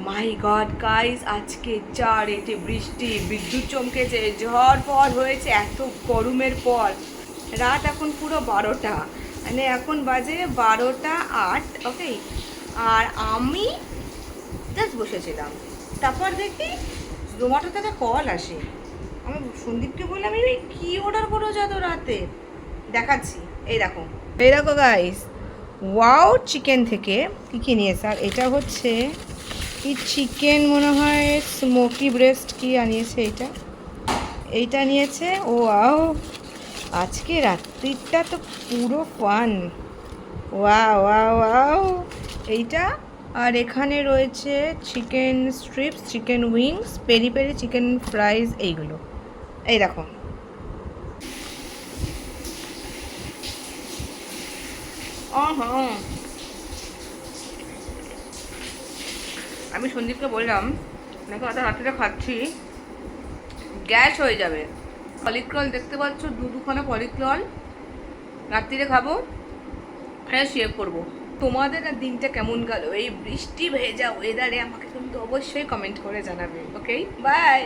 মাই god guys, আজকে যা রেটে বৃষ্টি, বিদ্যুৎ চমকেছে, ঝড় ফড় হয়েছে এত গরমের পর। রাত এখন পুরো 12টা, মানে এখন বাজে 12টা 8। ওকে, আর আমি জাস্ট বসেছিলাম, তারপর দেখি জোম্যাটো থেকে কল আসে। আমি সন্দীপকে বললাম, এই কী অর্ডার করো যত রাতে, দেখাচ্ছি। এই দেখো গাইস, ওয়াও চিকেন থেকে কী কী নিয়েছে। আর এটা হচ্ছে কি চিকেন, মনে হয় স্মোকি ব্রেস্ট কি আনিয়েছে। এইটা নিয়েছে। ও ওয়াও, আজকে রাত্রিটা তো পুরো ফান। ওয়াও ওয়াও ওয়াও, এইটা। আর এখানে রয়েছে chicken strips, chicken wings, peri peri chicken fries, এইগুলো। এই দেখো। হ্যাঁ, আমি সন্দীপকে বললাম নাকি অত রাত্রিটা খাচ্ছি গ্যাস হয়ে যাবে। পলিক্রল দেখতে পাচ্ছ, দুখানা পলিক্রল রাত্রিরে খাবো, হ্যাঁ শেভ করবো। তোমাদের আর দিনটা কেমন গেল এই বৃষ্টি ভেজা ওয়েদারে? আমাকে কিন্তু অবশ্যই কমেন্ট করে জানাবে। ওকে, বাই।